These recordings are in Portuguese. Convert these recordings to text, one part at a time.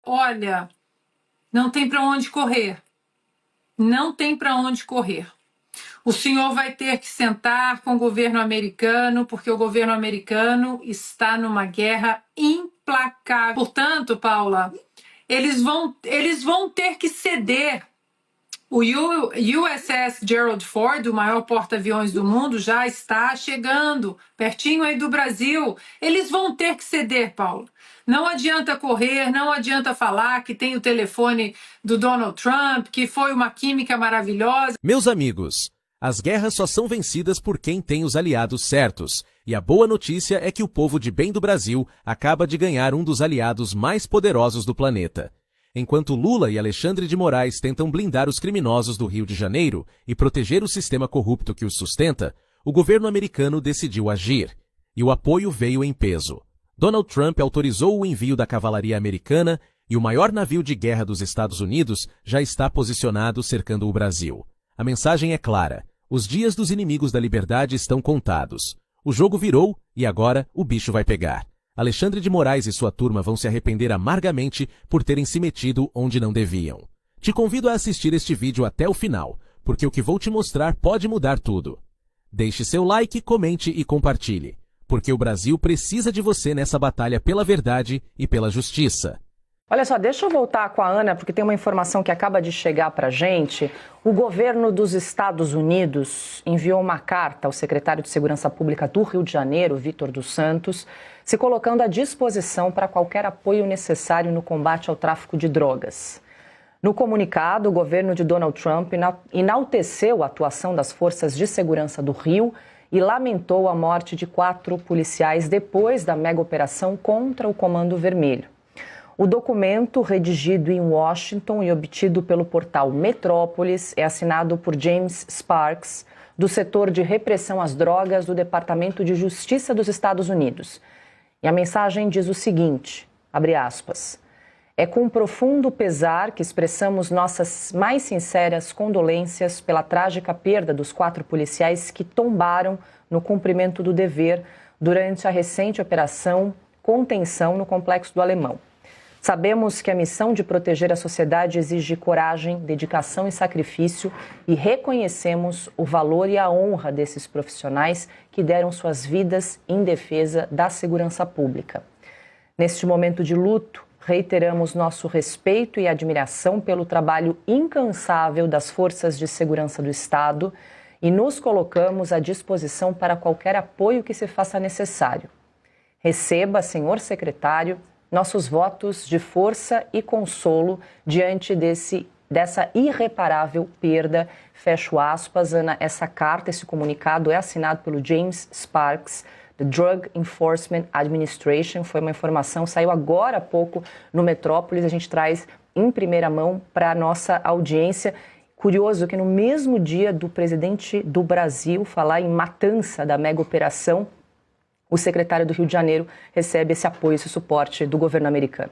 olha, não tem para onde correr. Não tem para onde correr. O senhor vai ter que sentar com o governo americano, porque o governo americano está numa guerra implacável. Portanto, Paula, eles vão ter que ceder. O USS Gerald Ford, o maior porta-aviões do mundo, já está chegando, pertinho aí do Brasil. Eles vão ter que ceder, Paulo. Não adianta correr, não adianta falar que tem o telefone do Donald Trump, que foi uma química maravilhosa. Meus amigos, as guerras só são vencidas por quem tem os aliados certos. E a boa notícia é que o povo de bem do Brasil acaba de ganhar um dos aliados mais poderosos do planeta. Enquanto Lula e Alexandre de Moraes tentam blindar os criminosos do Rio de Janeiro e proteger o sistema corrupto que os sustenta, o governo americano decidiu agir. E o apoio veio em peso. Donald Trump autorizou o envio da cavalaria americana e o maior navio de guerra dos Estados Unidos já está posicionado cercando o Brasil. A mensagem é clara. Os dias dos inimigos da liberdade estão contados. O jogo virou e agora o bicho vai pegar. Alexandre de Moraes e sua turma vão se arrepender amargamente por terem se metido onde não deviam. Te convido a assistir este vídeo até o final, porque o que vou te mostrar pode mudar tudo. Deixe seu like, comente e compartilhe, porque o Brasil precisa de você nessa batalha pela verdade e pela justiça. Olha só, deixa eu voltar com a Ana, porque tem uma informação que acaba de chegar para a gente. O governo dos Estados Unidos enviou uma carta ao secretário de Segurança Pública do Rio de Janeiro, Vitor dos Santos, se colocando à disposição para qualquer apoio necessário no combate ao tráfico de drogas. No comunicado, o governo de Donald Trump enalteceu a atuação das forças de segurança do Rio e lamentou a morte de 4 policiais depois da mega operação contra o Comando Vermelho. O documento, redigido em Washington e obtido pelo portal Metrópolis, é assinado por James Sparks, do setor de repressão às drogas do Departamento de Justiça dos Estados Unidos. E a mensagem diz o seguinte, abre aspas, é com profundo pesar que expressamos nossas mais sinceras condolências pela trágica perda dos 4 policiais que tombaram no cumprimento do dever durante a recente operação Contenção no Complexo do Alemão. Sabemos que a missão de proteger a sociedade exige coragem, dedicação e sacrifício e reconhecemos o valor e a honra desses profissionais que deram suas vidas em defesa da segurança pública. Neste momento de luto, reiteramos nosso respeito e admiração pelo trabalho incansável das forças de segurança do Estado e nos colocamos à disposição para qualquer apoio que se faça necessário. Receba, senhor secretário, nossos votos de força e consolo diante dessa irreparável perda. Fecho aspas, Ana, essa carta, esse comunicado é assinado pelo James Sparks, the Drug Enforcement Administration. Foi uma informação, saiu agora há pouco no Metrópolis, a gente traz em primeira mão para a nossa audiência. Curioso que no mesmo dia do presidente do Brasil falar em matança da mega operação, o secretário do Rio de Janeiro recebe esse apoio, esse suporte do governo americano.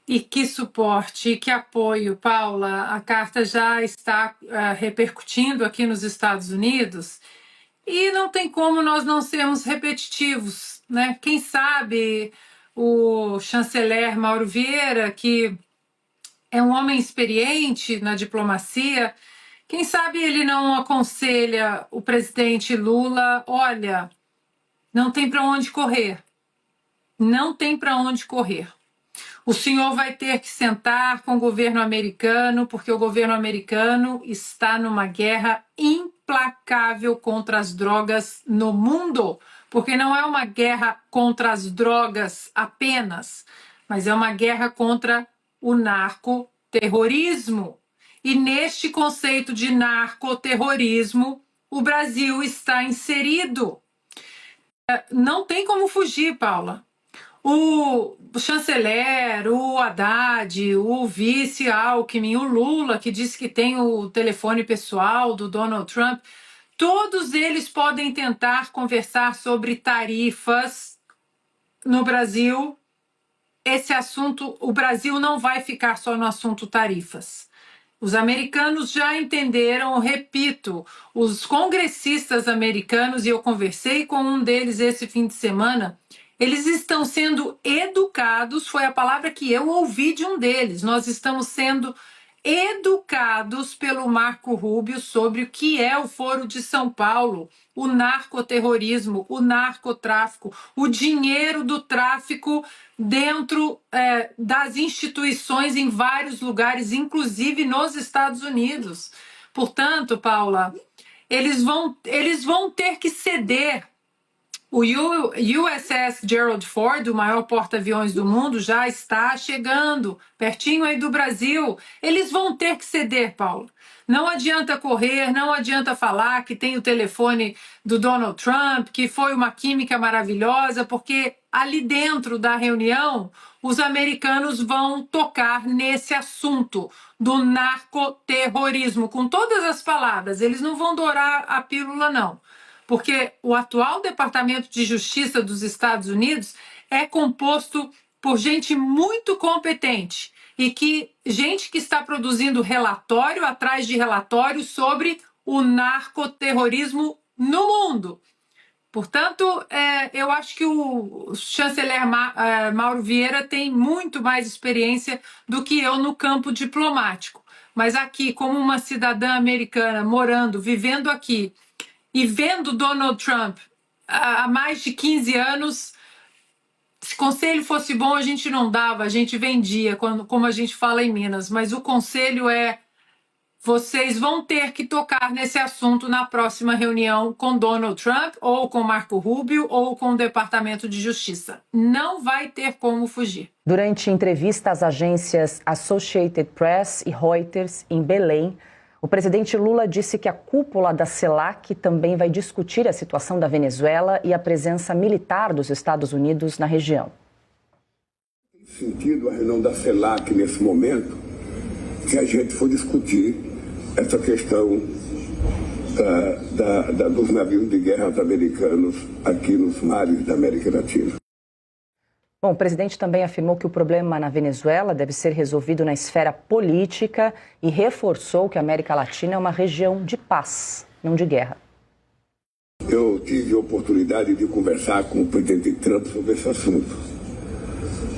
E que suporte, que apoio, Paula. A carta já está repercutindo aqui nos Estados Unidos e não tem como nós não sermos repetitivos, né? Quem sabe o chanceler Mauro Vieira, que é um homem experiente na diplomacia, quem sabe ele não aconselha o presidente Lula, olha, não tem para onde correr. Não tem para onde correr. O senhor vai ter que sentar com o governo americano, porque o governo americano está numa guerra implacável contra as drogas no mundo. Porque não é uma guerra contra as drogas apenas, mas é uma guerra contra o narcoterrorismo. E neste conceito de narcoterrorismo, o Brasil está inserido. Não tem como fugir, Paula. O chanceler, o Haddad, o vice Alckmin, o Lula, que disse que tem o telefone pessoal do Donald Trump, todos eles podem tentar conversar sobre tarifas no Brasil. Esse assunto, o Brasil não vai ficar só no assunto tarifas. Os americanos já entenderam, repito, os congressistas americanos, e eu conversei com um deles esse fim de semana, Eles estão sendo educados, foi a palavra que eu ouvi de um deles. Nós estamos sendo educados pelo Marco Rubio sobre o que é o Foro de São Paulo, o narcoterrorismo, o narcotráfico, o dinheiro do tráfico dentro das instituições em vários lugares, inclusive nos Estados Unidos. Portanto, Paula, eles vão ter que ceder. O USS Gerald Ford, o maior porta-aviões do mundo, já está chegando, pertinho aí do Brasil. Eles vão ter que ceder, Paulo. Não adianta correr, não adianta falar que tem o telefone do Donald Trump, que foi uma química maravilhosa, porque ali dentro da reunião, os americanos vão tocar nesse assunto do narcoterrorismo, com todas as palavras. Eles não vão dourar a pílula, não. Porque o atual Departamento de Justiça dos Estados Unidos é composto por gente muito competente e gente que está produzindo relatório atrás de relatório sobre o narcoterrorismo no mundo. Portanto, eu acho que o chanceler Mauro Vieira tem muito mais experiência do que eu no campo diplomático. Mas aqui, como uma cidadã americana morando, vivendo aqui, e vendo Donald Trump há mais de 15 anos, se conselho fosse bom, a gente não dava, a gente vendia, como a gente fala em Minas. Mas o conselho é: vocês vão ter que tocar nesse assunto na próxima reunião com Donald Trump, ou com Marco Rubio, ou com o Departamento de Justiça. Não vai ter como fugir. Durante entrevista às agências Associated Press e Reuters, em Belém, o presidente Lula disse que a cúpula da CELAC também vai discutir a situação da Venezuela e a presença militar dos Estados Unidos na região. Tem sentido a reunião da CELAC nesse momento, se a gente for discutir essa questão dos navios de guerra americanos aqui nos mares da América Latina. Bom, o presidente também afirmou que o problema na Venezuela deve ser resolvido na esfera política e reforçou que a América Latina é uma região de paz, não de guerra. Eu tive a oportunidade de conversar com o presidente Trump sobre esse assunto,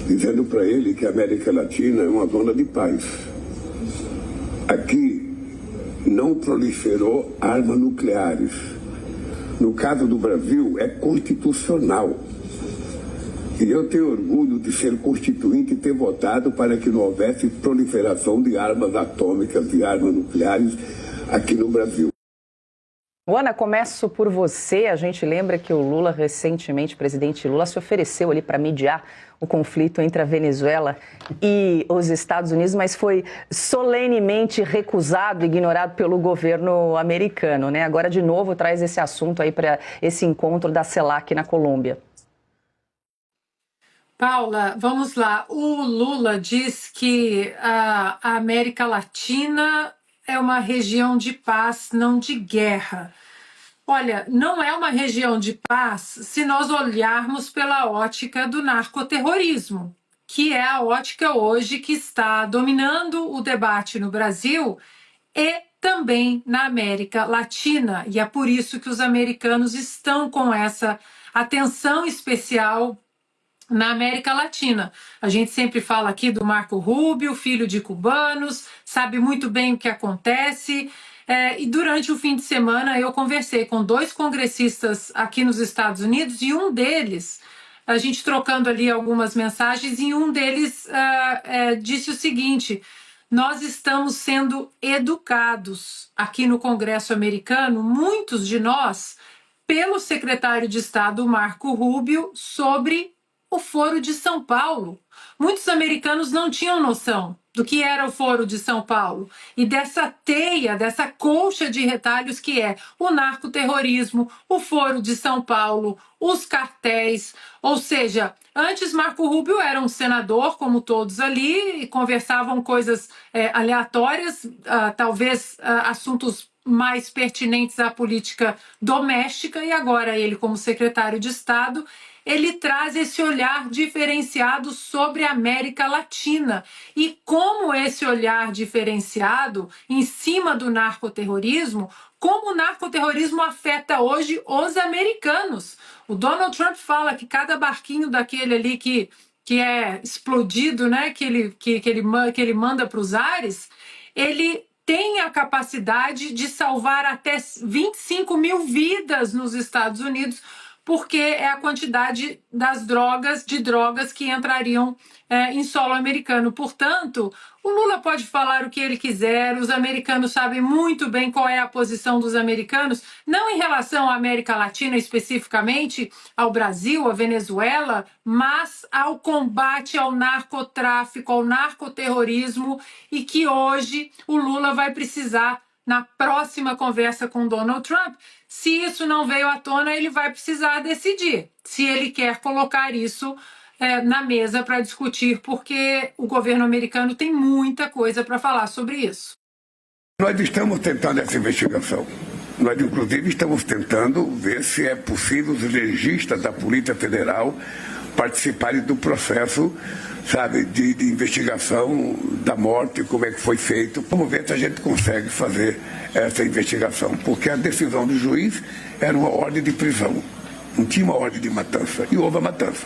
dizendo para ele que a América Latina é uma zona de paz. Aqui não proliferou armas nucleares. No caso do Brasil, é constitucional. E eu tenho orgulho de ser constituinte e ter votado para que não houvesse proliferação de armas atômicas e armas nucleares aqui no Brasil. Ana, começo por você. A gente lembra que o Lula, recentemente, o presidente Lula, se ofereceu ali para mediar o conflito entre a Venezuela e os Estados Unidos, mas foi solenemente recusado, ignorado pelo governo americano, né? Agora, de novo, traz esse assunto aí para esse encontro da CELAC na Colômbia. Paula, vamos lá. O Lula diz que a América Latina é uma região de paz, não de guerra. Olha, não é uma região de paz se nós olharmos pela ótica do narcoterrorismo, que é a ótica hoje que está dominando o debate no Brasil e também na América Latina. E é por isso que os americanos estão com essa atenção especial na América Latina. A gente sempre fala aqui do Marco Rubio, filho de cubanos, sabe muito bem o que acontece. E durante o fim de semana eu conversei com 2 congressistas aqui nos Estados Unidos e um deles, a gente trocando ali algumas mensagens, e um deles disse o seguinte: nós estamos sendo educados aqui no Congresso americano, muitos de nós, pelo secretário de Estado Marco Rubio, sobre o Foro de São Paulo. Muitos americanos não tinham noção do que era o Foro de São Paulo e dessa teia, dessa colcha de retalhos que é o narcoterrorismo, o Foro de São Paulo, os cartéis. Ou seja, antes Marco Rubio era um senador, como todos ali, e conversavam coisas aleatórias, talvez assuntos mais pertinentes à política doméstica, e agora ele, como secretário de Estado, ele traz esse olhar diferenciado sobre a América Latina e como esse olhar diferenciado em cima do narcoterrorismo, como o narcoterrorismo afeta hoje os americanos. O Donald Trump fala que cada barquinho daquele ali que é explodido, né, que ele manda para os ares, ele tem a capacidade de salvar até 25 mil vidas nos Estados Unidos, porque é a quantidade de drogas que entrariam em solo americano. Portanto, o Lula pode falar o que ele quiser, os americanos sabem muito bem qual é a posição dos americanos, não em relação à América Latina especificamente, ao Brasil, à Venezuela, mas ao combate ao narcotráfico, ao narcoterrorismo, e que hoje o Lula vai precisar, na próxima conversa com Donald Trump, se isso não veio à tona, ele vai precisar decidir se ele quer colocar isso na mesa para discutir, porque o governo americano tem muita coisa para falar sobre isso. Nós estamos tentando essa investigação. Nós, inclusive, estamos tentando ver se é possível os legistas da Polícia Federal participarem do processo, sabe, de investigação da morte, como é que foi feito. Vamos ver se a gente consegue fazer essa investigação, porque a decisão do juiz era uma ordem de prisão, não tinha uma ordem de matança, e houve a matança.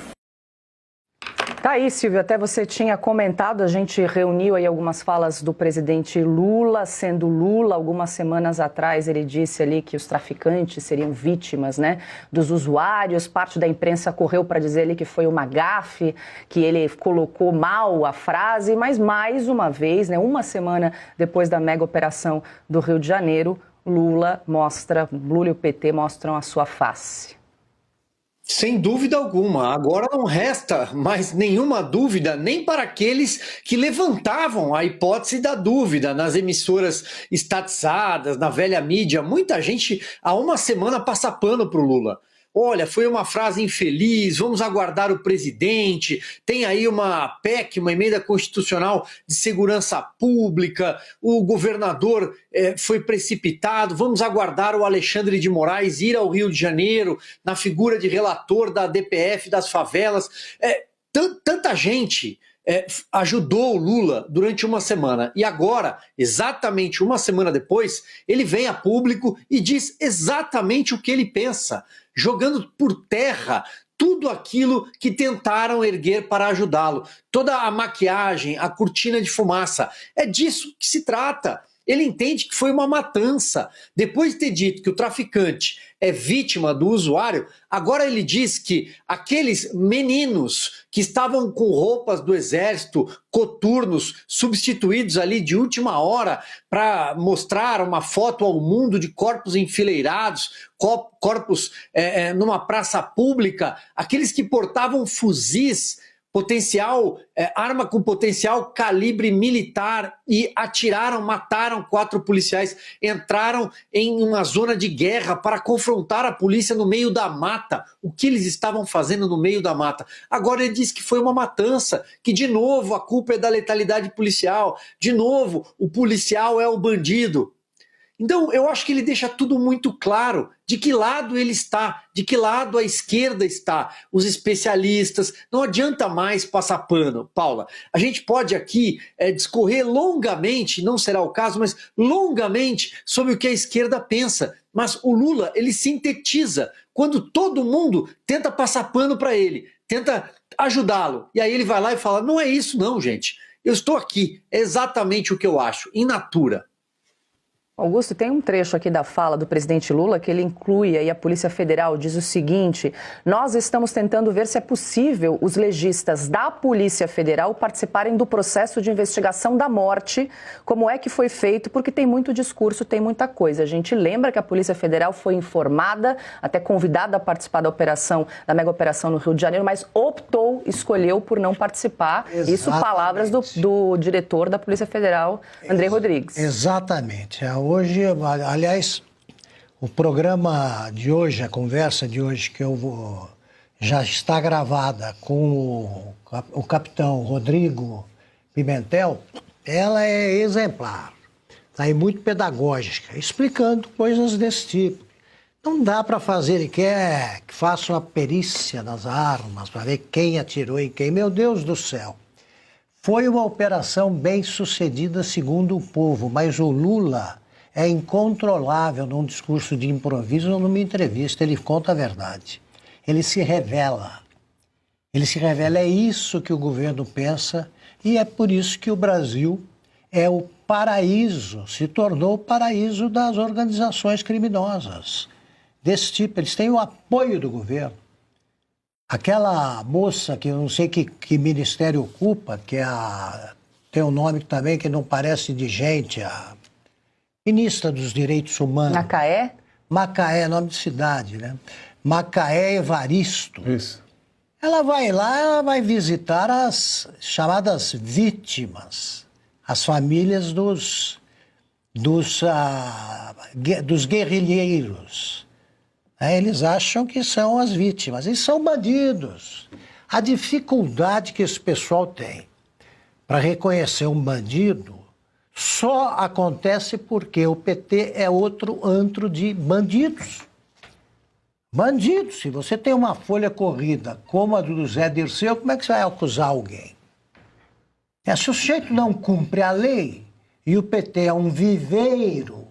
Tá aí, Silvio, até você tinha comentado, a gente reuniu aí algumas falas do presidente Lula, sendo Lula, algumas semanas atrás ele disse ali que os traficantes seriam vítimas, né, dos usuários, parte da imprensa correu para dizer ali que foi uma gafe, que ele colocou mal a frase, mas mais uma vez, né, uma semana depois da mega operação do Rio de Janeiro, Lula e o PT mostram a sua face. Sem dúvida alguma. Agora não resta mais nenhuma dúvida, nem para aqueles que levantavam a hipótese da dúvida nas emissoras estatizadas, na velha mídia. Muita gente há uma semana passa pano para o Lula. Olha, foi uma frase infeliz, vamos aguardar o presidente, tem aí uma PEC, uma emenda constitucional de segurança pública, o governador foi precipitado, vamos aguardar o Alexandre de Moraes ir ao Rio de Janeiro, na figura de relator da DPF das favelas. Tanta gente ajudou o Lula durante uma semana e agora, exatamente uma semana depois, ele vem a público e diz exatamente o que ele pensa, jogando por terra tudo aquilo que tentaram erguer para ajudá-lo. Toda a maquiagem, a cortina de fumaça, é disso que se trata. Ele entende que foi uma matança. Depois de ter dito que o traficante é vítima do usuário, agora ele diz que aqueles meninos que estavam com roupas do exército, coturnos, substituídos ali de última hora para mostrar uma foto ao mundo de corpos enfileirados, corpos numa praça pública, aqueles que portavam fuzis, arma com potencial calibre militar e atiraram, mataram 4 policiais, entraram em uma zona de guerra para confrontar a polícia no meio da mata. O que eles estavam fazendo no meio da mata? Agora ele diz que foi uma matança, que de novo a culpa é da letalidade policial, de novo o policial é o bandido. Então, eu acho que ele deixa tudo muito claro de que lado ele está, de que lado a esquerda está, os especialistas. Não adianta mais passar pano, Paula. A gente pode aqui discorrer longamente, não será o caso, mas longamente sobre o que a esquerda pensa. Mas o Lula, ele sintetiza quando todo mundo tenta passar pano para ele, tenta ajudá-lo. E aí ele vai lá e fala, não é isso não, gente. Eu estou aqui, é exatamente o que eu acho, in natura. Augusto, tem um trecho aqui da fala do presidente Lula que ele inclui aí a Polícia Federal, diz o seguinte: nós estamos tentando ver se é possível os legistas da Polícia Federal participarem do processo de investigação da morte, como é que foi feito, porque tem muito discurso, tem muita coisa. A gente lembra que a Polícia Federal foi informada, até convidada a participar da mega operação no Rio de Janeiro, mas escolheu por não participar. Exatamente. Isso palavras do diretor da Polícia Federal, André Rodrigues. Exatamente. Hoje, aliás, o programa de hoje, a conversa de hoje que eu vou, já está gravada com o capitão Rodrigo Pimentel, ela é exemplar, está aí muito pedagógica, explicando coisas desse tipo. Não dá para fazer, ele quer que faça uma perícia nas armas, para ver quem atirou em quem. Meu Deus do céu. Foi uma operação bem sucedida, segundo o povo, mas o Lula é incontrolável num discurso de improviso ou numa entrevista. Ele conta a verdade. Ele se revela. Ele se revela, é isso que o governo pensa, e é por isso que o Brasil é o paraíso, se tornou o paraíso das organizações criminosas. Desse tipo, eles têm o apoio do governo. Aquela moça que eu não sei que ministério ocupa, que é tem um nome também que não parece de gente, a ministra dos Direitos Humanos. Macaé? Macaé, nome de cidade, né? Macaé Evaristo. Isso. Ela vai lá, ela vai visitar as chamadas vítimas, as famílias dos guerrilheiros. Eles acham que são as vítimas, eles são bandidos. A dificuldade que esse pessoal tem para reconhecer um bandido só acontece porque o PT é outro antro de bandidos. Bandidos, se você tem uma folha corrida como a do Zé Dirceu, como é que você vai acusar alguém? Se o sujeito não cumpre a lei e o PT é um viveiro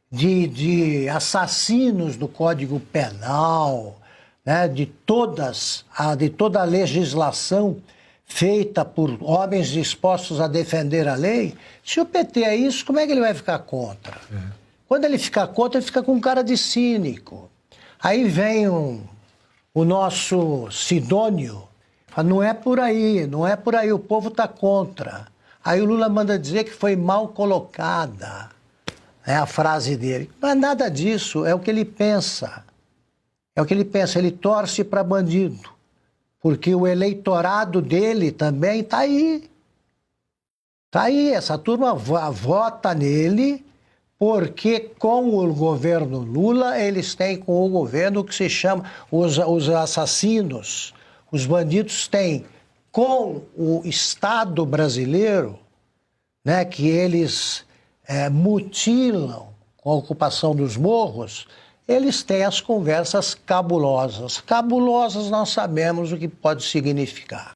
de assassinos do Código Penal, né, de toda a legislação feita por homens dispostos a defender a lei, se o PT é isso, como é que ele vai ficar contra? Quando ele fica contra, ele fica com cara de cínico. Aí vem o nosso Sidônio, fala, não é por aí, não é por aí, o povo está contra. Aí o Lula manda dizer que foi mal colocada. É a frase dele. Não é nada disso, é o que ele pensa. É o que ele pensa, ele torce para bandido. Porque o eleitorado dele também está aí. Está aí, essa turma vota nele, porque com o governo Lula, eles têm com o governo o que se chama os assassinos, os bandidos têm com o Estado brasileiro, né, que eles mutilam com a ocupação dos morros, eles têm as conversas cabulosas. Cabulosas nós sabemos o que pode significar.